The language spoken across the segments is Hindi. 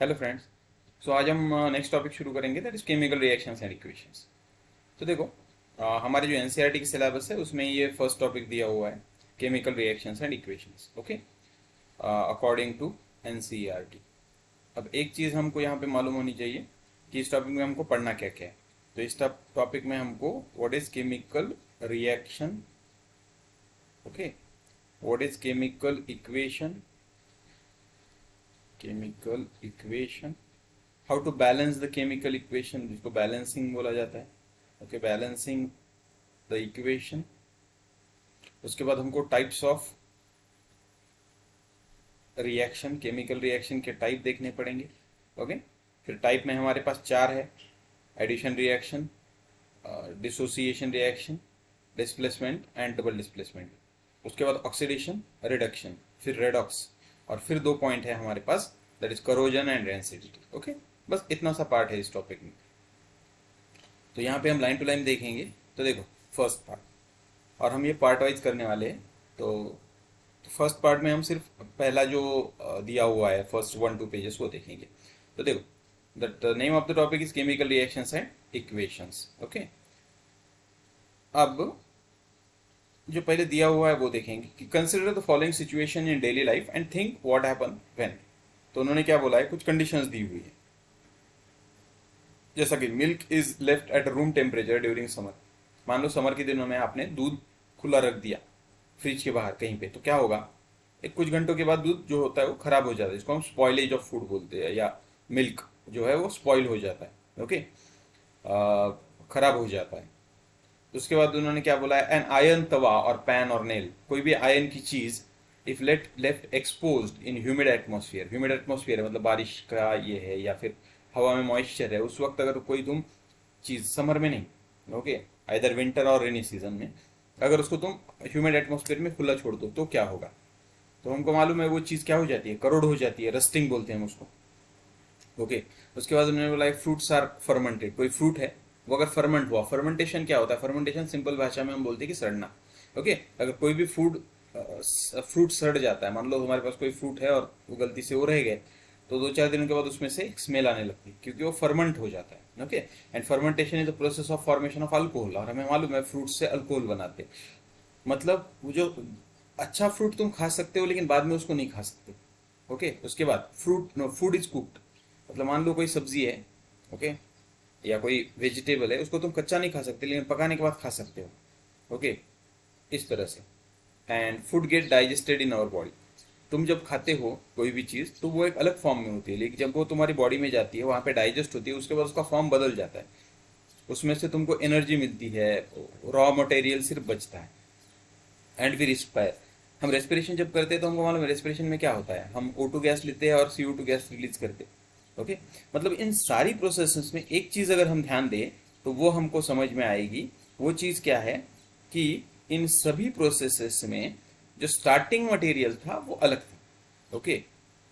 Hello friends. सो आज हम नेक्स्ट टॉपिक शुरू करेंगे, that is chemical reactions and equations. तो देखो, हमारे जो एनसीईआरटी की सिलेबस है उसमें ये फर्स्ट टॉपिक दिया हुआ है, chemical reactions and equations. Okay, according to NCERT. अब एक चीज़ हमको यहाँ पे मालूम होनी चाहिए कि इस टॉपिक में हमको पढ़ना क्या क्या है। तो इस टॉपिक में हमको what is chemical reaction, okay, what is chemical equation, how to balance the chemical equation, जिसको बैलेंसिंग बोला जाता है। Okay, balancing the equation. उसके बाद हमको types of reaction, chemical reaction के टाइप देखने पड़ेंगे। ओके, फिर टाइप में हमारे पास चार है: addition reaction, dissociation reaction, displacement and double displacement. उसके बाद ऑक्सीडेशन, रिडक्शन, फिर रेडॉक्स, और फिर दो पॉइंट है हमारे पास, that is corrosion and rancidity. Okay, बस इतना सा पार्ट है इस टॉपिक में। तो यहाँ पे हम लाइन टू लाइन देखेंगे। तो देखो, फर्स्ट पार्ट, और हम ये पार्ट वाइज करने वाले हैं। तो फर्स्ट पार्ट में हम सिर्फ पहला जो दिया हुआ है, फर्स्ट 1-2 पेजेस, वो देखेंगे। तो देखो, the name of the topic is chemical reactions and equations. Okay, अब जो पहले दिया हुआ है वो देखेंगे कि consider the following situation in daily life and think what happen when. तो उन्होंने क्या बोला है, कुछ कंडीशंस दी हुई है, जैसा कि milk is left at room temperature during summer. मान लो समर के दिनों में आपने दूध खुला रख दिया फ्रिज के बाहर कहीं पे, तो क्या होगा, एक कुछ घंटों के बाद दूध जो होता है वो खराब हो जाता है, जिसको हम स्पॉइलेज ऑफ फूड बोलते हैं, या मिल्क जो है वो स्पॉइल हो जाता है। ओके, खराब हो जाता है। उसके बाद उन्होंने क्या बोला है, एन आयरन तवा और पैन और नेल, कोई भी आयरन की चीज if left exposed in humid atmosphere, humid atmosphere मतलब बारिश का ये है, या फिर हवा में मॉइस्चर है, उस वक्त अगर कोई तुम चीज, समर में नहीं, ओके, आइदर विंटर और रेनी सीजन में, अगर उसको तुम ह्यूमिड एटमोसफियर में खुला छोड़ दो तो क्या होगा। तो हमको मालूम है वो चीज क्या हो जाती है, करोड़ हो जाती है, रस्टिंग बोलते हैं हम उसको। ओके, उसके बाद उन्होंने बोला फ्रूट्स आर फर्मेंटेड, कोई फ्रूट है वो अगर फर्मेंट हुआ, फर्मेंटेशन क्या होता है, फर्मेंटेशन सिंपल भाषा में हम बोलते हैं कि सड़ना। ओके, अगर कोई भी फ्रूट सड़ जाता है, मान लो हमारे पास कोई फ्रूट है और वो गलती से वो रह गए, तो 2-4 दिनों के बाद उसमें से स्मेल आने लगती है, क्योंकि वो फर्मेंट हो जाता है। Okay, and fermentation is the process of formation of alcohol, और हमें मालूम है फ्रूट से अल्कोहल बनाते हैं। मतलब वो जो अच्छा फ्रूट तुम खा सकते हो लेकिन बाद में उसको नहीं खा सकते। ओके, उसके बाद फूड इज कुक्ड, मतलब मान लो कोई सब्जी है, ओके, या कोई वेजिटेबल है, उसको तुम कच्चा नहीं खा सकते लेकिन पकाने के बाद खा सकते हो। ओके, इस तरह से। And food get digested in our body, तुम जब खाते हो कोई भी चीज़ तो वो एक अलग फॉर्म में होती है, लेकिन जब वो तुम्हारी बॉडी में जाती है, वहाँ पे डाइजेस्ट होती है, उसके बाद उसका फॉर्म बदल जाता है, उसमें से तुमको एनर्जी मिलती है, रॉ मटेरियल सिर्फ बचता है। एंड वी रिस्पायर, हम रेस्पिरेशन जब करते हैं तो हमको मालूम है रेस्पिरेशन में क्या होता है, हम O2 गैस लेते हैं और CO2 गैस रिलीज करते हैं। ओके, मतलब इन सारी प्रोसेस में एक चीज़ अगर हम ध्यान दें तो वो हमको समझ में आएगी। वो चीज़ क्या है कि इन सभी प्रोसेसेस में जो स्टार्टिंग मटेरियल था वो अलग था। ओके,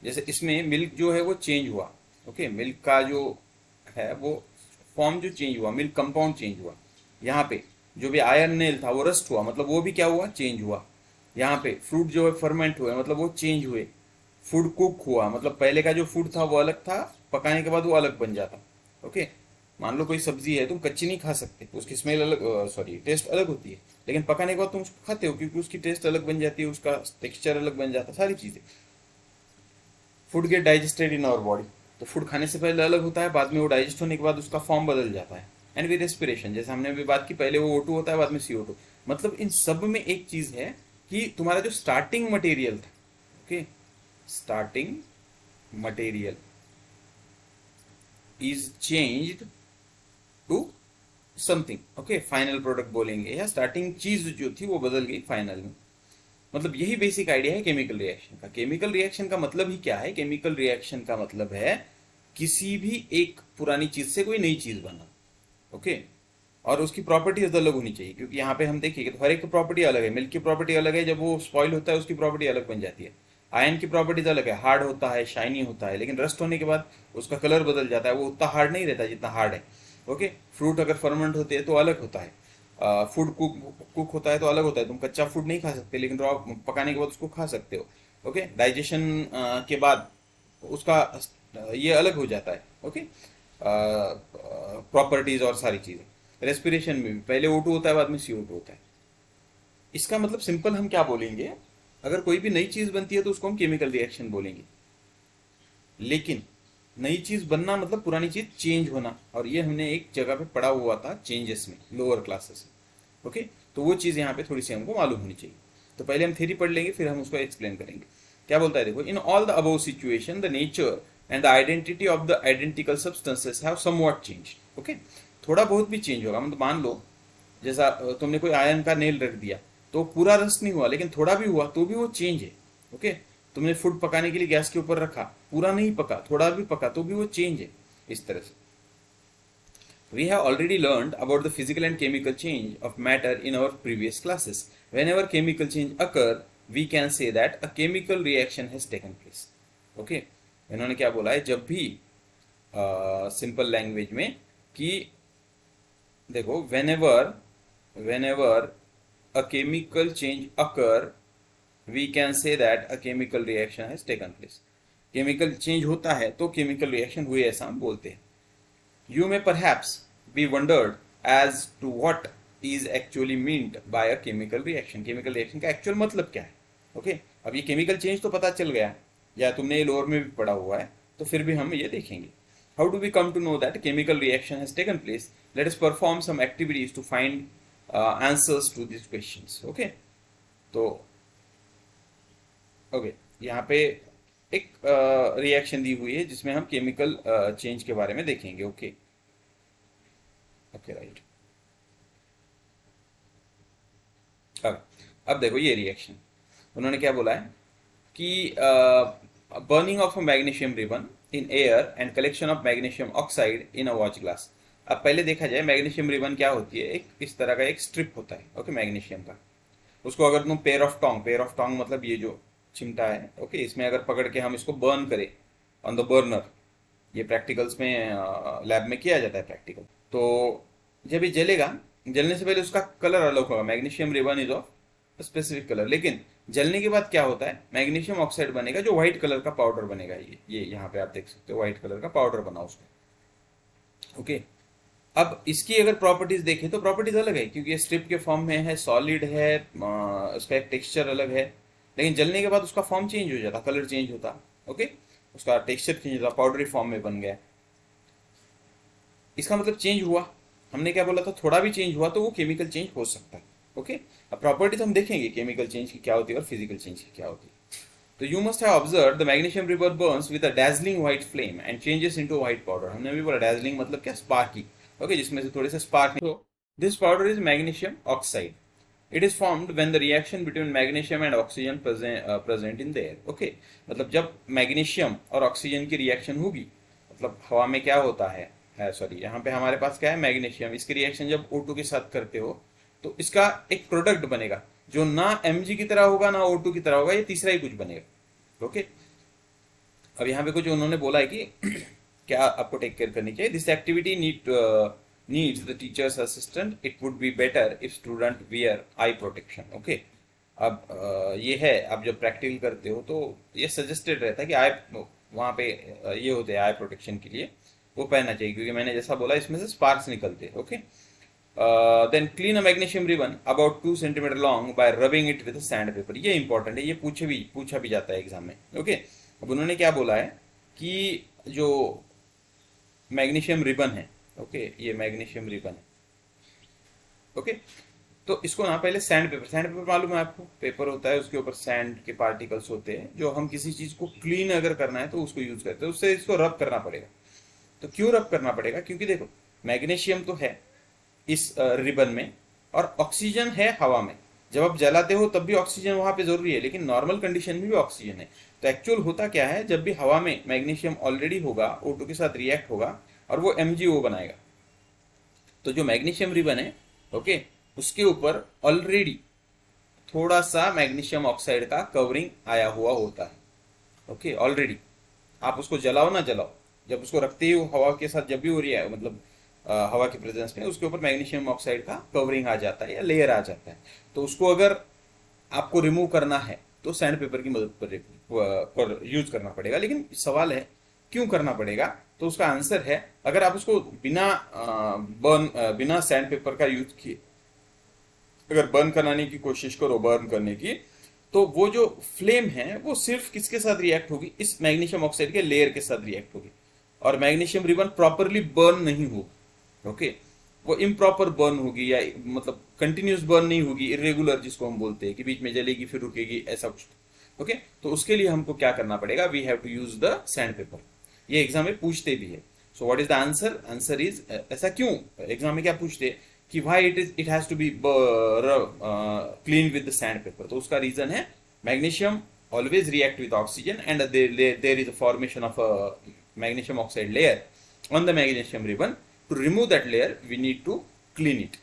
जैसे इसमें मिल्क जो है वो चेंज हुआ। ओके, मिल्क का जो है वो फॉर्म जो चेंज हुआ, मिल्क कंपाउंड चेंज हुआ। यहाँ पे जो भी आयरन नेल था वो रस्ट हुआ, मतलब वो भी क्या हुआ, चेंज हुआ। यहाँ पे फ्रूट जो है फर्मेंट हुए, मतलब वो चेंज हुए। फूड कुक हुआ, मतलब पहले का जो फूड था वो अलग था, पकाने के बाद वो अलग बन जाता। ओके, मान लो कोई सब्जी है, तुम कच्ची नहीं खा सकते, उसकी स्मेल अलग, सॉरी टेस्ट अलग होती है, लेकिन पकाने के बाद तुम उसको खाते हो क्योंकि उसकी टेस्ट अलग बन जाती है, उसका टेक्सचर अलग बन जाता है, सारी चीज़ें। Food get digested in our body, तो फूड खाने से पहले अलग होता है, बाद में वो डाइजेस्ट होने के बाद उसका फॉर्म बदल जाता है। एंड विद रेस्पिरेशन, जैसे हमने अभी बात की, पहले वो O2 होता है, बाद में CO2। मतलब इन सब में एक चीज है कि तुम्हारा जो स्टार्टिंग मटेरियल था, okay, starting material is changed to something. Okay, final product बोलेंगे, या स्टार्टिंग चीज जो थी वो बदल गई फाइनल में। मतलब यही बेसिक आइडिया है केमिकल रिएक्शन का। केमिकल रिएक्शन का मतलब ही क्या है, केमिकल रिएक्शन का मतलब है किसी भी एक पुरानी चीज से कोई नई चीज बना। ओके, और उसकी प्रॉपर्टीज अलग होनी चाहिए, क्योंकि यहाँ पे हम देखेंगे तो हर एक की प्रॉपर्टी अलग है। मिल्क की प्रॉपर्टी अलग है, जब वो स्पॉइल होता है उसकी प्रॉपर्टी अलग बन जाती है। आयन की प्रॉपर्टीज अलग है, हार्ड होता है, शाइनी होता है, लेकिन रस्ट होने के बाद उसका कलर बदल जाता है, वो उतना हार्ड नहीं रहता जितना हार्ड है। ओके, फ्रूट अगर फर्मेंट होते हैं तो अलग होता है, फूड कुक होता है तो अलग होता है, तुम कच्चा फूड नहीं खा सकते लेकिन रॉ पकाने के बाद उसको खा सकते हो। ओके, डाइजेशन के बाद उसका ये अलग हो जाता है। ओके, प्रॉपर्टीज और सारी चीजें। रेस्पिरेशन में भी पहले O2 होता है, बाद में CO2 होता है। इसका मतलब सिंपल हम क्या बोलेंगे, अगर कोई भी नई चीज बनती है तो उसको हम केमिकल रिएक्शन बोलेंगे। लेकिन नई चीज बनना मतलब पुरानी चीज चेंज होना, और ये हमने एक जगह पे पढ़ा हुआ था चेंजेस में, लोअर क्लासेस में। ओके, तो वो चीज यहाँ पे थोड़ी सी हमको मालूम होनी चाहिए। तो पहले हम थ्योरी पढ़ लेंगे, फिर हम उसको एक्सप्लेन करेंगे। क्या बोलता है देखो, in all the above situation the nature and the identity of the identical substances have somewhat changed. Okay, थोड़ा बहुत भी चेंज होगा, मतलब मान लो जैसा तुमने कोई आयरन का नेल रख दिया तो पूरा रस्ट नहीं हुआ, लेकिन थोड़ा भी हुआ तो भी वो चेंज है। ओके, तुमने फूड पकाने के लिए गैस के ऊपर रखा, पूरा नहीं पका, थोड़ा भी पका तो भी वो चेंज है। इस तरह से we have already learned about the physical and chemical change of matter in our previous classes. Whenever chemical change occur, we can say that a chemical reaction has taken place. Okay, इन्होंने क्या बोला है, जब भी सिंपल लैंग्वेज में कि देखो whenever a chemical change occur, we can say that a chemical reaction has taken place. Chemical change होता है तो केमिकल रिएक्शन हुए, ऐसा हम बोलते हैं। You may perhaps be wondered as to what is actually meant by a chemical reaction. Chemical reaction का actual मतलब क्या है? Okay? अब ये chemical change तो पता चल गया, या तुमने ये लोअर में भी पढ़ा हुआ है, तो फिर भी हम ये देखेंगे। How do we come to know that chemical reaction has taken place? Let us perform some activities to find answers to these questions. Okay? तो ओके, यहाँ पे एक रिएक्शन दी हुई है जिसमें हम केमिकल चेंज के बारे में देखेंगे। Okay okay right. अब देखो ये रिएक्शन, उन्होंने क्या बोला है कि burning of a magnesium ribbon in air and collection of magnesium oxide in a watch glass. अब पहले देखा जाए मैग्नीशियम रिबन क्या होती है, एक इस तरह का एक स्ट्रिप होता है। ओके, मैग्नीशियम का, उसको अगर तुम पेयर ऑफ टोंग मतलब ये जो चिमटा है, ओके, इसमें अगर पकड़ के हम इसको बर्न करें ऑन द बर्नर, ये प्रैक्टिकल्स में लैब में किया जाता है प्रैक्टिकल, तो जब ये जलेगा, जलने से पहले उसका कलर अलग होगा। Magnesium ribbon is of specific colour, लेकिन जलने के बाद क्या होता है, मैग्नीशियम ऑक्साइड बनेगा जो व्हाइट कलर का पाउडर बनेगा। ये यहाँ पे आप देख सकते हो, व्हाइट कलर का पाउडर बना उसका। ओके, अब इसकी अगर प्रॉपर्टीज देखें तो प्रॉपर्टीज अलग है, क्योंकि ये स्ट्रिप के फॉर्म में है, सॉलिड है, उसका एक टेक्सचर अलग है। लेकिन जलने के बाद उसका फॉर्म चेंज हो जाता, कलर चेंज होता। ओके, उसका टेक्सचर चेंज होता, पाउडरी फॉर्म में बन गया। इसका मतलब चेंज हुआ। हमने क्या बोला था, थोड़ा भी चेंज हुआ तो वो केमिकल चेंज हो सकता है। ओके, अब प्रॉपर्टीज हम देखेंगे केमिकल चेंज की क्या होती है और फिजिकल चेंज की क्या होती है। तो you must have observe the magnesium ribbon burns with a dazzling white flame and changes into white powder. हमने भी बोला डैजलिंग मतलब क्या, स्पार्की। ओके, जिसमें से थोड़े से स्पार्क। तो this powder is magnesium oxide. It is formed when the reaction between magnesium and oxygen present in the air. Okay, मतलब जब मैग्नीशियम और ऑक्सीजन की रिएक्शन होगी, मतलब हवा में क्या होता है सॉरी, यहाँ पे हमारे पास क्या है, मैग्नीशियम। इसकी रिएक्शन जब O2 के साथ करते हो तो इसका एक प्रोडक्ट बनेगा जो ना Mg की तरह होगा ना O2 की तरह होगा, ये तीसरा ही कुछ बनेगा। ओके, अब यहाँ पे कुछ उन्होंने बोला है कि क्या आपको टेक केयर करनी चाहिए। This activity needs the teacher's assistant. It would be better if student wear eye protection. Okay, अब ये है, आप जब प्रैक्टिकल करते हो तो ये सजेस्टेड रहता है कि आई वहाँ पे ये होते हैं आई प्रोटेक्शन के लिए, वो पहनना चाहिए, क्योंकि मैंने जैसा बोला इसमें से स्पार्क्स निकलते हैं। Okay, then clean a magnesium ribbon about 2 centimetre long by rubbing it with sand paper. ये इंपॉर्टेंट है, ये पूछा भी जाता है एग्जाम में। ओके, अब उन्होंने क्या बोला है कि जो मैग्नीशियम रिबन है, ओके, ये मैग्नीशियम रिबन है। ओके, तो इसको ना पहले सैंड पेपर मालूम है आपको, पेपर होता है, उसके ऊपर सैंड के पार्टिकल्स होते हैं, जो हम किसी चीज को क्लीन अगर करना है तो उसको यूज करते हैं, उससे इसको रब करना पड़ेगा। तो क्यों रब करना पड़ेगा, क्योंकि देखो मैग्नीशियम तो है इस रिबन में और ऑक्सीजन है हवा में। जब आप जलाते हो तब भी ऑक्सीजन वहां पे जरूरी है, लेकिन नॉर्मल कंडीशन में भी ऑक्सीजन है। तो एक्चुअल होता क्या है, जब भी हवा में मैग्नीशियम ऑलरेडी होगा, O2 के साथ रिएक्ट होगा और वो MgO बनाएगा। तो जो मैग्नीशियम रिबन है, ओके, उसके ऊपर ऑलरेडी थोड़ा सा मैग्नीशियम ऑक्साइड का कवरिंग आया हुआ होता है। ओके, ऑलरेडी आप उसको जलाओ ना जलाओ, जब उसको रखते हो हवा के साथ, जब भी हो रही है मतलब हवा की प्रेजेंस में, उसके ऊपर मैग्नीशियम ऑक्साइड का कवरिंग आ जाता है या लेयर आ जाता है। तो उसको अगर आपको रिमूव करना है तो सैंड पेपर की मदद पर यूज करना पड़ेगा। लेकिन सवाल है क्यों करना पड़ेगा? तो उसका आंसर है, अगर आप उसको बिना सैंड पेपर का यूज किए अगर बर्न कराने की कोशिश करो, बर्न करने की, तो वो जो फ्लेम है वो सिर्फ किसके साथ रिएक्ट होगी? इस मैग्नीशियम ऑक्साइड के लेयर के साथ रिएक्ट होगी, और मैग्नीशियम रिबन प्रॉपरली बर्न नहीं होगी। ओके, वो इम्प्रॉपर बर्न होगी, या मतलब कंटिन्यूस बर्न नहीं होगी, इरेगुलर जिसको हम बोलते हैं कि बीच में जलेगी फिर रुकेगी, ऐसा कुछ। ओके, तो उसके लिए हमको क्या करना पड़ेगा? We have to use the sand paper. ये एग्जाम में पूछते भी है। So what is the answer? Answer is, ऐसा क्यों एग्जाम में क्या पूछते हैं कि why it has to be clean with the sand paper? तो उसका रीजन है, magnesium always react with oxygen and there is a formation of a magnesium oxide layer on the magnesium ribbon. To remove that layer we need to clean it.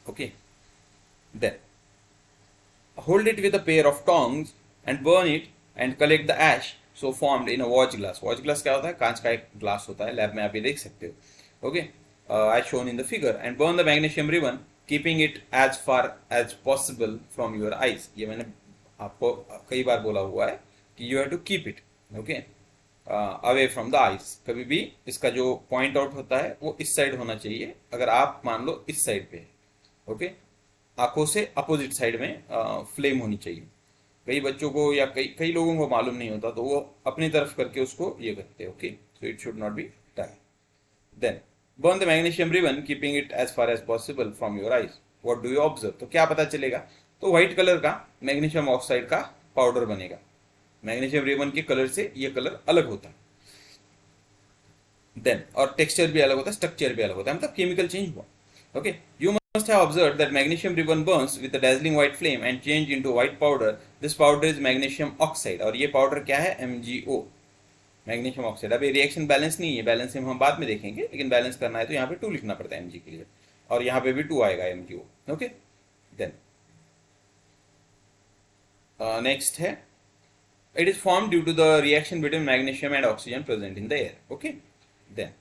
Okay, then hold it with a pair of tongs and burn it and collect the ash so formed in a watch glass. Watch glass क्या होता है? कांच का एक ग्लास होता है, लैब में आप ये देख सकते हो। Okay, as shown in the figure, and burn the magnesium ribbon keeping it as far as possible from your eyes. ये मैंने आपको कई बार बोला हुआ है कि you have to keep it, okay, away from the eyes. कभी भी इसका जो पॉइंट आउट होता है वो इस साइड होना चाहिए, अगर आप मान लो इस साइड पे है। ओके, आंखों से अपोजिट साइड में फ्लेम होनी चाहिए। कई बच्चों को या कई कई लोगों को मालूम नहीं होता, तो वो अपनी तरफ करके उसको ये करते हैं। Okay, so it should not be done. Then burn the magnesium ribbon keeping it as far as possible from your eyes. What do you observe? तो क्या पता चलेगा? तो व्हाइट कलर का मैग्नीशियम ऑक्साइड का पाउडर बनेगा। मैग्नीशियम रिबन के कलर से ये कलर अलग होता है। देन, और टेक्सचर भी अलग होता है, स्ट्रक्चर भी अलग होता है, मतलब केमिकल चेंज हुआ। Okay, you must have observed that magnesium ribbon burns with a dazzling white flame and change into white powder. This powder is magnesium oxide, और ये पाउडर क्या है? MgO, magnesium oxide. अब ये रिएक्शन बैलेंस नहीं है, बैलेंस हम बाद में देखेंगे, लेकिन बैलेंस करना है तो यहाँ पे 2 लिखना पड़ता है Mg के लिए, और यहाँ पे भी 2 आएगा MgO। ओके, देन नेक्स्ट है, it is formed due to the reaction between magnesium and oxygen present in the air. Okay, then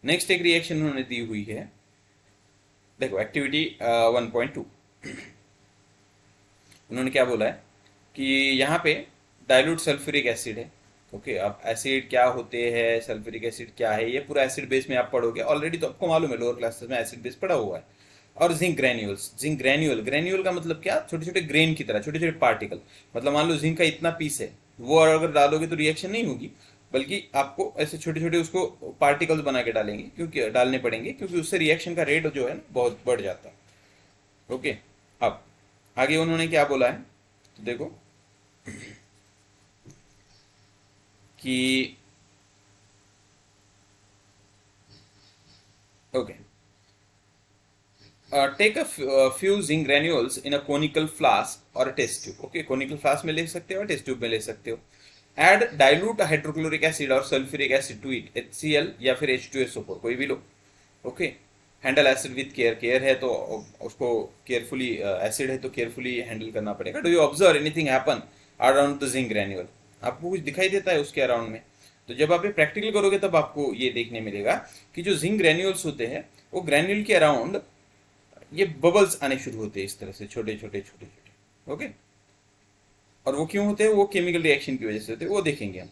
next एक रिएक्शन उन्होंने दी हुई है, देखो एक्टिविटी 1.2। उन्होंने क्या बोला है कि यहाँ पे डाइल्यूट सल्फ्यूरिक एसिड है। ओके, अब एसिड क्या होते हैं, सल्फ्यूरिक एसिड क्या है, ये पूरा एसिड बेस में आप पढ़ोगे ऑलरेडी, तो आपको मालूम है, लोअर क्लासेस में एसिड बेस पढ़ा हुआ है। और zinc granules, zinc granule, granule का मतलब क्या? छोटे छोटे ग्रेन की तरह, छोटे छोटे पार्टिकल। मतलब मान लो जिंक का इतना पीस है, वो अगर डालोगे तो रिएक्शन नहीं होगी, बल्कि आपको ऐसे छोटे छोटे उसको पार्टिकल्स बना के डालेंगे, क्योंकि डालने पड़ेंगे, क्योंकि उससे रिएक्शन का रेट जो है ना बहुत बढ़ जाता है। ओके, अब आगे उन्होंने क्या बोला है, तो देखो कि okay, take a few zinc granules in a conical flask or a test tube. Okay, conical flask में ले सकते हो, टेस्ट ट्यूब में ले सकते हो। एड डाइल्यूट हाइड्रोक्लोरिक एसिड और sulphuric acid to it, HCl या फिर H2SO4, कोई भी लो। Okay, handle acid with care, care है तो उसको केयरफुली, एसिड है तो केयरफुली हैंडल करना पड़ेगा। Do you observe anything happen around the zinc granule? आपको कुछ दिखाई देता है उसके अराउंड में? तो जब आप ये प्रैक्टिकल करोगे तब आपको ये देखने मिलेगा कि जो जिंक ग्रेन्यूल्स होते हैं वो ग्रेन्यूल के अराउंड ये बबल्स आने शुरू होते हैं, इस तरह से छोटे छोटे छोटे छोटे। ओके, और वो क्यों होते हैं? वो केमिकल रिएक्शन की वजह से होते हैं, वो देखेंगे हम।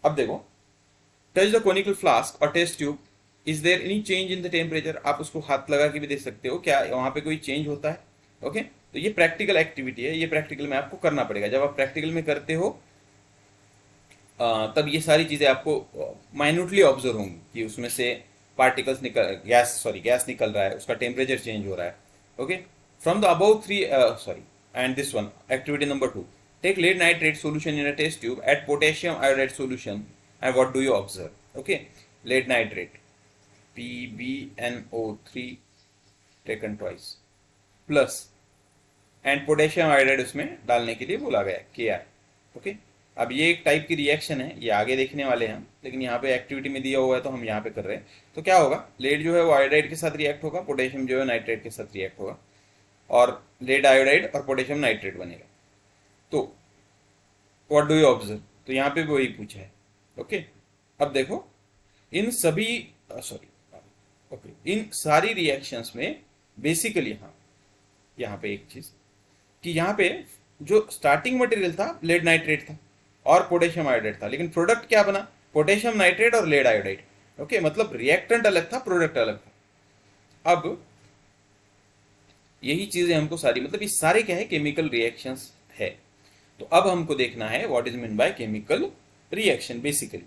अब देखो, टच द कोनिकल फ्लास्क और test tube, is there any change in the temperature? आप उसको हाथ लगा के भी देख सकते हो, क्या वहां पे कोई चेंज होता है? ओके, तो ये प्रैक्टिकल एक्टिविटी है, ये प्रैक्टिकल में आपको करना पड़ेगा। जब आप प्रैक्टिकल में करते हो तब ये सारी चीजें आपको माइन्यूटली ऑब्जर्व होंगी कि उसमें से पार्टिकल्स निकल, गैस निकल रहा है, उसका टेम्परेचर चेंज हो रहा है। Okay, from the above 3 and this one, activity number 2, take lead nitrate solution in a test tube, add potassium iodide solution, and what do you observe? Okay, lead nitrate, PbNO3 taken twice, plus and potassium iodide उसमें डालने के लिए बोला गया है, Ki। ओके, अब ये एक टाइप की रिएक्शन है, ये आगे देखने वाले हैं हम, लेकिन यहाँ पे एक्टिविटी में दिया हुआ है तो हम यहाँ पे कर रहे हैं। तो क्या होगा, लेड जो है वो आयोडाइड के साथ रिएक्ट होगा, पोटेशियम जो है नाइट्रेट के साथ रिएक्ट होगा, और लेड आयोडाइड और पोटेशियम नाइट्रेट बनेगा। तो व्हाट डू यू ऑब्जर्व? तो यहाँ पे भी वही पूछा है। ओके, अब देखो इन सभी इन सारी रिएक्शंस में बेसिकली, हाँ यहाँ पे एक चीज कि यहाँ पे जो स्टार्टिंग मटेरियल था लेड नाइट्रेट था और पोटेशियम आयोडाइड था, लेकिन प्रोडक्ट क्या बना? पोटेशियम नाइट्रेट और लेड आयोडाइड। ओके, मतलब रिएक्टेंट अलग था, प्रोडक्ट अलग था। अब यही चीजें हमको सारी, मतलब ये सारे क्या है, केमिकल रिएक्शंस है। तो अब हमको देखना है what is mean by chemical reaction basically.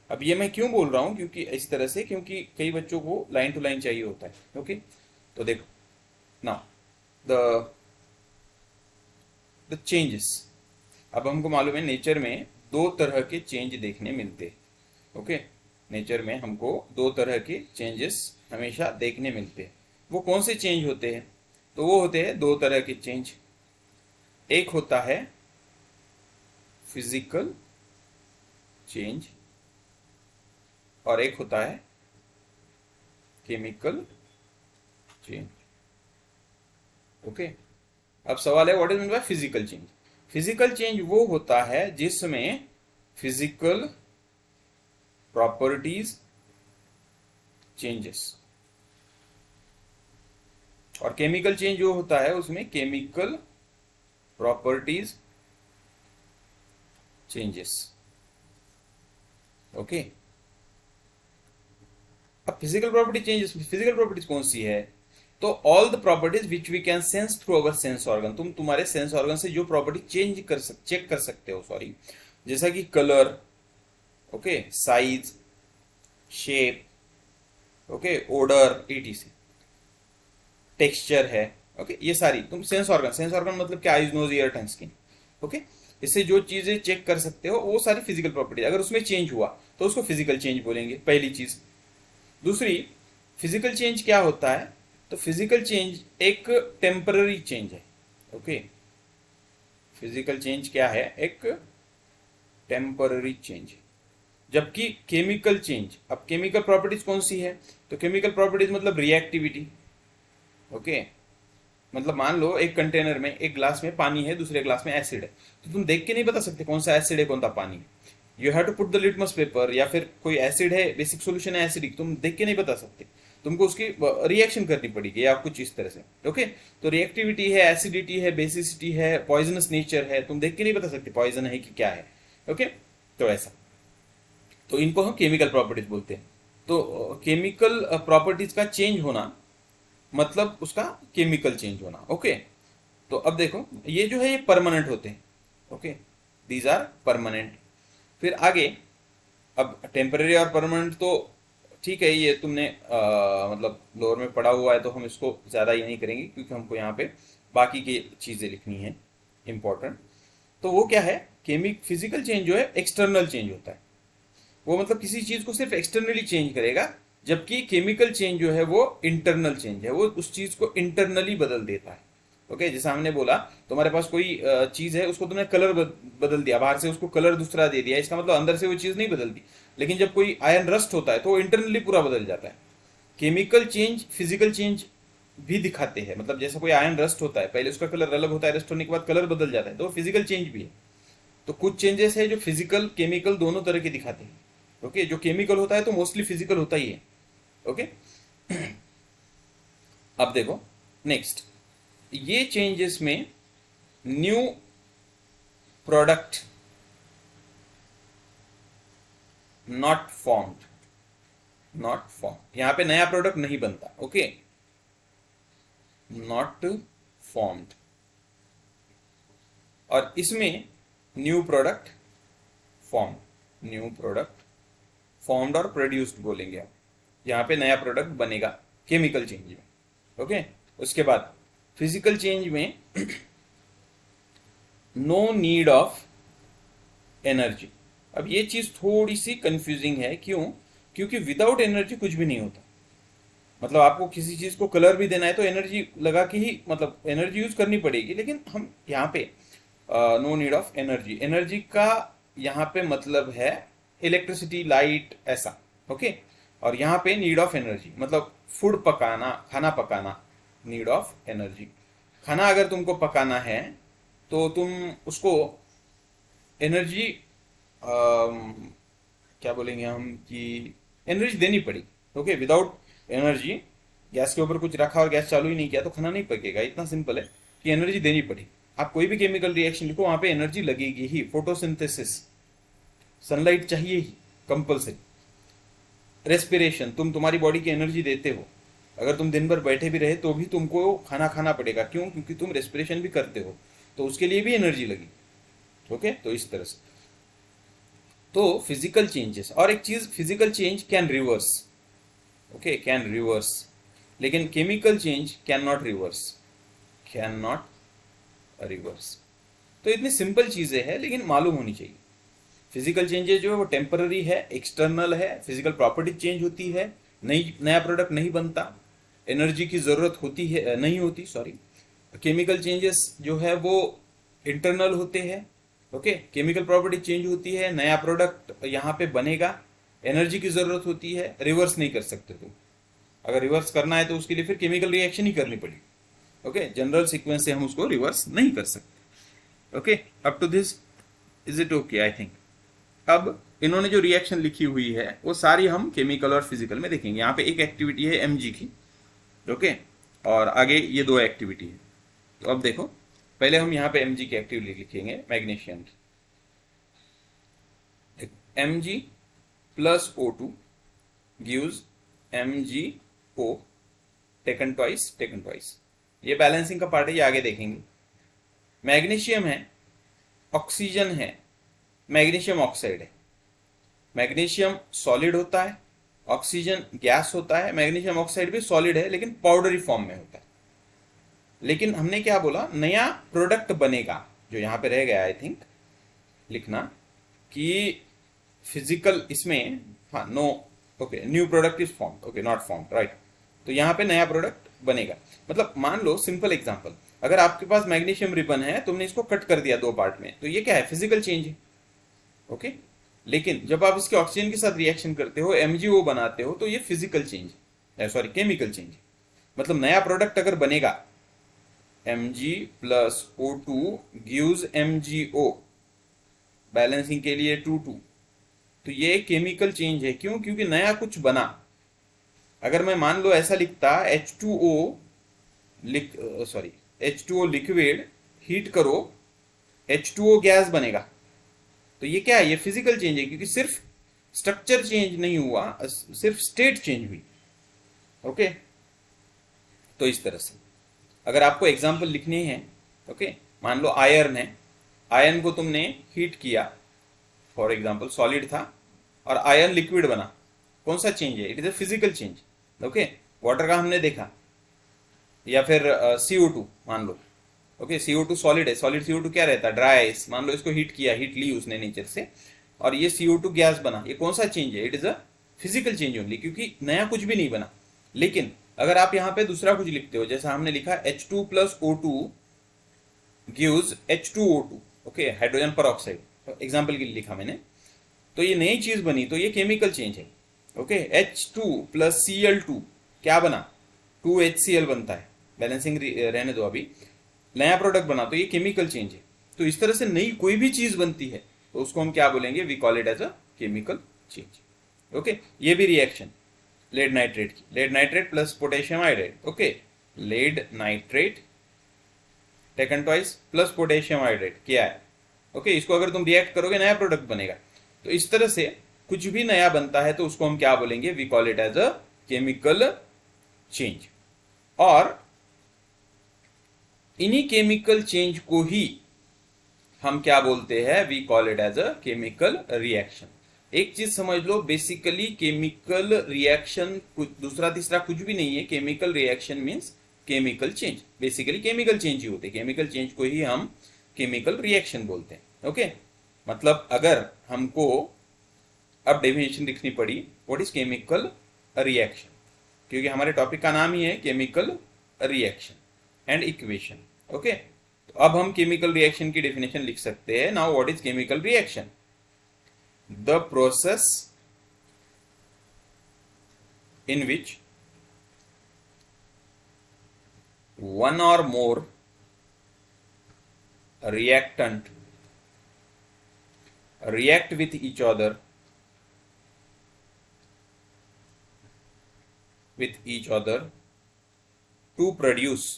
अब ये मैं क्यों बोल रहा हूं, क्योंकि इस तरह से, क्योंकि कई बच्चों को लाइन टू लाइन चाहिए होता है। ओके, तो देखो नाउ द चेंजेस। अब हमको मालूम है नेचर में दो तरह के चेंज देखने मिलते हैं। ओके, नेचर में हमको दो तरह के चेंजेस हमेशा देखने मिलते हैं। वो कौन से चेंज होते हैं? तो वो होते हैं दो तरह के चेंज। एक होता है फिजिकल चेंज और एक होता है केमिकल चेंज। ओके, अब सवाल है what is mean by physical change. Physical change वो होता है जिसमें फिजिकल प्रॉपर्टीज चेंजेस, और केमिकल चेंज जो होता है उसमें केमिकल प्रॉपर्टीज चेंजेस। ओके, अब physical property changes, physical properties कौन सी है? तो all the properties which we can sense through our sense organ. तुम तुम्हारे सेंस ऑर्गन से जो प्रॉपर्टी चेक कर सकते हो, सॉरी, जैसा कि colour, okay, size, shape, okay, odour, ETC, texture है। ओके, ये सारी तुम सेंस ऑर्गन मतलब क्या, eyes, nose, ear, tongue, skin. Okay, इससे जो चीजें चेक कर सकते हो वो सारी फिजिकल प्रॉपर्टी। अगर उसमें चेंज हुआ तो उसको फिजिकल चेंज बोलेंगे, पहली चीज। दूसरी, फिजिकल चेंज क्या होता है? तो फिजिकल चेंज एक टेम्पररी चेंज है। ओके, फिजिकल चेंज क्या है? एक टेम्पररी चेंज। जबकि केमिकल चेंज, अब केमिकल प्रॉपर्टीज कौन सी है? तो केमिकल प्रॉपर्टीज मतलब रिएक्टिविटी। ओके, मतलब मान लो एक कंटेनर में, एक ग्लास में पानी है, दूसरे ग्लास में एसिड है, तो तुम देख के नहीं बता सकते कौन सा एसिड है कौन सा पानी है। You have to put the litmus paper, या फिर कोई एसिड है, बेसिक सॉल्यूशन है एसिडिक, तुम देख के नहीं बता सकते, तुमको उसकी रिएक्शन करनी पड़ेगी या कुछ इस तरह से। ओके, तो रिएक्टिविटी है, एसिडिटी है, बेसिसिटी है, पॉइजनस नेचर है, तुम देख के नहीं बता सकते पॉइजन है कि क्या है। ओके, तो ऐसा, तो इनको हम केमिकल प्रॉपर्टीज बोलते हैं। तो केमिकल प्रॉपर्टीज का चेंज होना मतलब उसका केमिकल चेंज होना। ओके, तो अब देखो ये जो है ये परमानेंट होते हैं। Okay, these are permanent. फिर आगे, अब टेम्पररी और परमानेंट तो ठीक है, ये तुमने मतलब लोअर में पढ़ा हुआ है, तो हम इसको ज़्यादा ये नहीं करेंगे क्योंकि हमको यहाँ पे बाकी की चीज़ें लिखनी है इंपॉर्टेंट। तो वो क्या है, फिजिकल चेंज जो है एक्सटर्नल चेंज होता है, वो मतलब किसी चीज़ को सिर्फ एक्सटर्नली चेंज करेगा। जबकि केमिकल चेंज जो है वो इंटरनल चेंज है, वो उस चीज़ को इंटरनली बदल देता है। ओके, जैसा हमने बोला, तुम्हारे पास कोई चीज़ है, उसको तुमने कलर बदल दिया, बाहर से उसको कलर दूसरा दे दिया, इसका मतलब अंदर से वो चीज़ नहीं बदलती। लेकिन जब कोई आयरन रस्ट होता है तो वो इंटरनली पूरा बदल जाता है। केमिकल चेंज फिजिकल चेंज भी दिखाते हैं, मतलब जैसा कोई आयरन रस्ट होता है, पहले उसका कलर अलग होता है, रस्ट होने के बाद कलर बदल जाता है, तो वो फिजिकल चेंज भी है। तो कुछ चेंजेस है जो फिजिकल केमिकल दोनों तरह के दिखाते हैं। ओके, जो केमिकल होता है तो मोस्टली फिजिकल होता ही है। ओके, अब देखो नेक्स्ट, ये चेंजेस में न्यू प्रोडक्ट नॉट फॉर्म्ड, यहां पे नया प्रोडक्ट नहीं बनता। ओके, नॉट फॉर्म्ड, और इसमें न्यू प्रोडक्ट फॉर्म्ड और प्रोड्यूस्ड बोलेंगे आप। यहाँ पे नया प्रोडक्ट बनेगा केमिकल चेंज में। ओके, उसके बाद फिजिकल चेंज में नो नीड ऑफ एनर्जी। अब ये चीज थोड़ी सी कंफ्यूजिंग है, क्यों? क्योंकि विदाउट एनर्जी कुछ भी नहीं होता। मतलब आपको किसी चीज को कलर भी देना है तो एनर्जी लगा के ही, मतलब एनर्जी यूज करनी पड़ेगी। लेकिन हम यहाँ पे no need of energy, energy का यहाँ पे मतलब है इलेक्ट्रिसिटी, लाइट, ऐसा। ओके, और यहाँ पे नीड ऑफ एनर्जी मतलब फूड पकाना, खाना पकाना, नीड ऑफ एनर्जी। खाना अगर तुमको पकाना है तो तुम उसको एनर्जी, क्या बोलेंगे हम, कि एनर्जी देनी पड़ेगी। ओके, विदाउट एनर्जी, गैस के ऊपर कुछ रखा और गैस चालू ही नहीं किया तो खाना नहीं पकेगा। इतना सिंपल है कि एनर्जी देनी पड़ेगी। आप कोई भी केमिकल रिएक्शन लिखो, वहां पे एनर्जी लगेगी ही। फोटोसिंथेसिस, सनलाइट चाहिए ही, कंपल्सरी। रेस्पिरेशन, तुम तुम्हारी बॉडी की एनर्जी देते हो, अगर तुम दिन भर बैठे भी रहे तो भी तुमको खाना खाना पड़ेगा। क्यों? क्योंकि तुम रेस्पिरेशन भी करते हो, तो उसके लिए भी एनर्जी लगी। ओके, तो इस तरह से तो फिजिकल चेंजेस। और एक चीज, physical change can reverse, okay, can reverse, लेकिन chemical change can not reverse, can not reverse. तो इतनी सिंपल चीजें हैं लेकिन मालूम होनी चाहिए। फिजिकल चेंजेस जो है वो टेम्पररी है, एक्सटर्नल है, फिजिकल प्रॉपर्टी चेंज होती है, नया प्रोडक्ट नहीं बनता, एनर्जी की जरूरत होती है नहीं होती, सॉरी। केमिकल चेंजेस जो है वो इंटरनल होते हैं। ओके, केमिकल प्रॉपर्टी चेंज होती है, नया प्रोडक्ट यहाँ पे बनेगा, एनर्जी की जरूरत होती है, रिवर्स नहीं कर सकते तुम। अगर रिवर्स करना है तो उसके लिए फिर केमिकल रिएक्शन ही करनी पड़ेगी। ओके, जनरल सीक्वेंस से हम उसको रिवर्स नहीं कर सकते। Okay, up to this is it okay? I think अब इन्होंने जो रिएक्शन लिखी हुई है वो सारी हम केमिकल और फिजिकल में देखेंगे। यहाँ पे एक एक्टिविटी है mg की, ओके, और आगे ये दो एक्टिविटी है। तो अब देखो, पहले हम यहाँ पे mg की एक्टिविटी लिखेंगे, मैग्नीशियम की। mg plus O2 gives MgO taken twice. ये बैलेंसिंग का पार्ट है, ये आगे देखेंगे। मैग्नीशियम है, ऑक्सीजन है, मैग्नीशियम ऑक्साइड है। मैग्नीशियम सॉलिड होता है, ऑक्सीजन गैस होता है, मैग्नीशियम ऑक्साइड भी सॉलिड है लेकिन पाउडरी फॉर्म में होता है। लेकिन हमने क्या बोला, नया प्रोडक्ट बनेगा, जो यहां पे रह गया आई थिंक लिखना कि फिजिकल इसमें, हाँ, no, okay, new product is form, okay, not form, right. तो यहाँ पे नया प्रोडक्ट बनेगा। मतलब मान लो, सिंपल एग्जांपल, अगर आपके पास मैग्नीशियम रिबन है, तुमने इसको कट कर दिया दो पार्ट में, तो ये क्या है? फिजिकल चेंज है। ओके, लेकिन जब आप इसके ऑक्सीजन के साथ रिएक्शन करते हो, MgO बनाते हो, तो ये फिजिकल चेंज है, सॉरी, केमिकल चेंज है। मतलब नया प्रोडक्ट अगर बनेगा, Mg plus O2 gives MgO, balancing के लिए 2,2, तो ये केमिकल चेंज है। क्यों? क्योंकि नया कुछ बना। अगर मैं मान लो ऐसा लिखता H2O H2O लिक्विड, हीट करो, H2O गैस बनेगा। तो ये क्या है? ये फिजिकल चेंज है, क्योंकि सिर्फ स्ट्रक्चर चेंज नहीं हुआ, सिर्फ स्टेट चेंज हुई। ओके, तो इस तरह से अगर आपको एग्जांपल लिखने हैं, ओके, मान लो आयरन है, आयरन को तुमने हीट किया, फॉर एग्जांपल सॉलिड था और आयरन लिक्विड बना, कौन सा चेंज है? It is a physical change. Okay, water का हमने देखा, या फिर CO2 मान लो, ओके, CO2 सॉलिड है, सॉलिड CO2 क्या रहता है? Dry ice. मान लो इसको हीट किया, हीट ली उसने नेचर से, और ये CO2 गैस बना, ये कौन सा चेंज है? It is a physical change only, क्योंकि नया कुछ भी नहीं बना। लेकिन अगर आप यहाँ पे दूसरा कुछ लिखते हो, जैसा हमने लिखा H2 plus O2 gives H2O2, okay, hydrogen पर ऑक्साइड, एग्जाम्पल के लिए लिखा मैंने, तो ये नई चीज बनी, तो ये केमिकल चेंज है। ओके, H2 प्लस Cl2 क्या बना? 2HCl बनता है, बैलेंसिंग रहने दो अभी। नया प्रोडक्ट बना, तो ये केमिकल चेंज है। तो इस तरह से नई कोई भी चीज बनती है तो उसको हम क्या बोलेंगे? We call it as a chemical change. Okay, ये भी रिएक्शन लेड नाइट्रेट की, lead nitrate plus potassium iodide, okay, lead nitrate taken twice plus potassium iodide किया है। ओके, इसको अगर तुम रिएक्ट करोगे, नया प्रोडक्ट बनेगा। तो इस तरह से कुछ भी नया बनता है तो उसको हम क्या बोलेंगे? We call it as a chemical change. और इन्हीं केमिकल चेंज को ही हम क्या बोलते हैं? We call it as a chemical reaction. एक चीज समझ लो, बेसिकली केमिकल रिएक्शन कुछ दूसरा तीसरा कुछ भी नहीं है। Chemical reaction means chemical change, basically chemical change ही होते हैं। केमिकल चेंज को ही हम केमिकल रिएक्शन बोलते हैं। ओके, मतलब अगर हमको अब डेफिनेशन लिखनी पड़ी, व्हाट इज केमिकल रिएक्शन, क्योंकि हमारे टॉपिक का नाम ही है chemical reaction and equation. Okay, तो अब हम केमिकल रिएक्शन की डेफिनेशन लिख सकते हैं। Now what is chemical reaction? The process in which one or more reactant react with each other to produce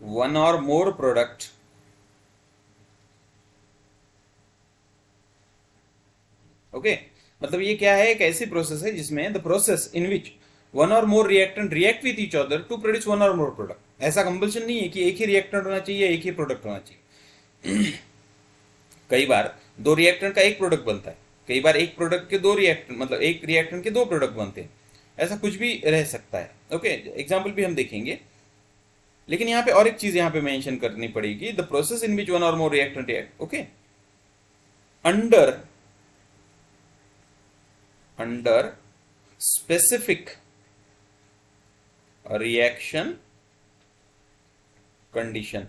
one or more product okay मतलब ये क्या है, एक ऐसी प्रोसेस है जिसमें the process in which one or more reactant react with each other to produce one or more product. ऐसा कंपल्शन नहीं है कि एक ही रिएक्टेंट होना चाहिए, एक ही प्रोडक्ट होना चाहिए। कई बार दो रिएक्टेंट का एक प्रोडक्ट बनता है, कई बार एक प्रोडक्ट के दो रिएक्टेंट मतलब एक रिएक्टेंट के दो प्रोडक्ट बनते हैं, ऐसा कुछ भी रह सकता है। ओके एग्जाम्पल भी हम देखेंगे, लेकिन यहाँ पे और एक चीज यहाँ पे मेंशन करनी पड़ेगी, the process in which one or more reactant react okay under specific reaction condition.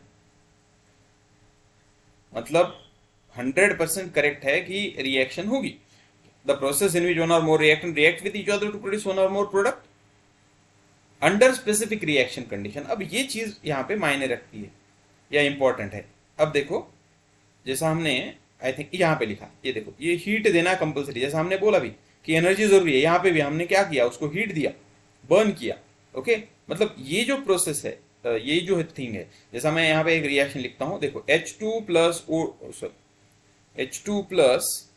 मतलब 100% करेक्ट है कि रिएक्शन होगी। The process in which one or more reactant react with each other to produce one or more product under specific reaction condition. अब ये चीज यहाँ पे मायने रखती है या इंपॉर्टेंट है। अब देखो जैसा हमने आई थिंक यहाँ पे लिखा, ये देखो ये हीट देना कंपलसरी, जैसा हमने बोला भी कि एनर्जी जरूरी है, यहाँ पे भी हमने क्या किया, उसको हीट दिया, बर्न किया। ओके मतलब ये जो प्रोसेस है, ये जो थिंग है, जैसा मैं यहाँ पे एक रिएक्शन लिखता हूँ, देखो H2 प्लस H2 प्लस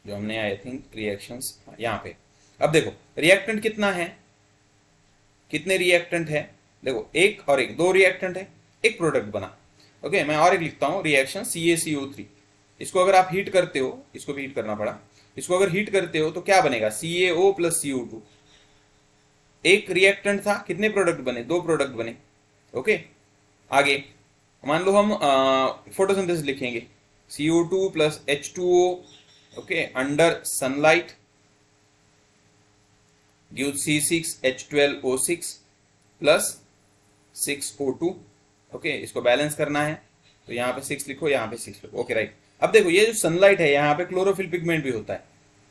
जो हमने आई थिंक रिएक्शंस यहाँ पे, अब देखो रिएक्टेंट कितना है, कितने रिएक्टेंट है, देखो एक और एक, दो रिएक्टेंट है, एक प्रोडक्ट बना। ओके मैं और एक लिखता हूँ रिएक्शन CaCO3, इसको अगर आप हीट करते हो, इसको भी हीट करना पड़ा, इसको अगर हीट करते हो तो क्या बनेगा, CaO प्लस CO2। एक रिएक्टेंट था, कितने प्रोडक्ट बने, दो प्रोडक्ट बने। ओके आगे मान लो हम फोटोसिंथेसिस लिखेंगे, CO2 plus H2O okay under sunlight gives C6H12O6 plus 6O2। Okay इसको बैलेंस करना है तो यहाँ पे 6 लिखो, यहाँ पे 6 लिखो। Okay right. अब देखो ये जो सनलाइट है, यहाँ पे क्लोरोफिल पिगमेंट भी होता है,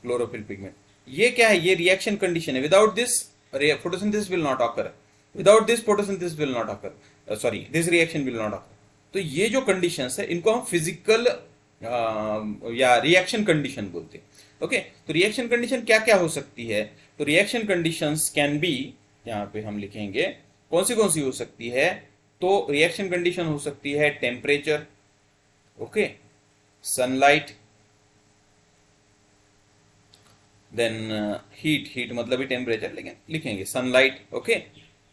क्लोरोफिल पिगमेंट, ये क्या है, ये रिएक्शन कंडीशन है। Without this photosynthesis will not occur, without this photosynthesis will not occur, sorry this reaction will not occur. तो ये जो कंडीशंस है इनको हम फिजिकल या रिएक्शन कंडीशन बोलते हैं। ओके तो रिएक्शन कंडीशन क्या क्या हो सकती है, तो रिएक्शन कंडीशंस कैन बी, यहाँ पे हम लिखेंगे कौन सी हो सकती है, तो रिएक्शन कंडीशन हो सकती है temperature, okay sunlight, then heat मतलब ही टेम्परेचर, लेकिन लिखेंगे सनलाइट ओके,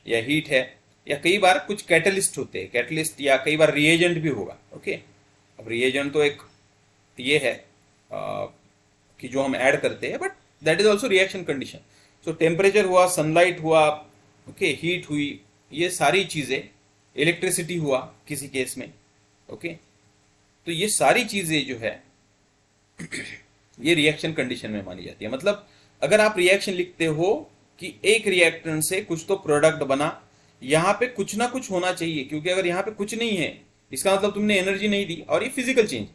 या हीट है, या कई बार कुछ कैटलिस्ट होते हैं, कैटलिस्ट, या कई बार रिएजेंट भी होगा। ओके अब रिएजेंट तो एक ये है कि जो हम ऐड करते हैं, but that is also reaction condition. So temperature हुआ, सनलाइट हुआ, ओके हीट हुई, ये सारी चीजें, इलेक्ट्रिसिटी हुआ किसी केस में। ओके तो ये सारी चीजें जो है ये रिएक्शन कंडीशन में मानी जाती है। मतलब अगर आप रिएक्शन लिखते हो कि एक रिएक्टेंट से कुछ तो प्रोडक्ट बना, यहाँ पे कुछ ना कुछ होना चाहिए, क्योंकि अगर यहाँ पे कुछ नहीं है इसका मतलब तुमने एनर्जी नहीं दी, और ये फिजिकल चेंज,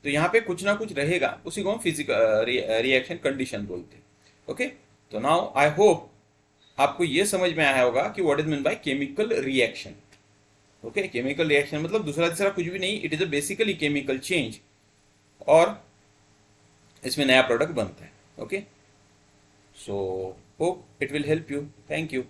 तो यहाँ पे कुछ ना कुछ रहेगा, उसी को हम फिजिकल रिएक्शन कंडीशन बोलते हैं। ओके तो नाउ आई होप आपको ये समझ में आया होगा कि what is mean by chemical reaction. Okay chemical reaction मतलब दूसरा तीसरा कुछ भी नहीं, it is a basically chemical change, और इसमें नया प्रोडक्ट बनता है। Okay so hope it will help you, thank you.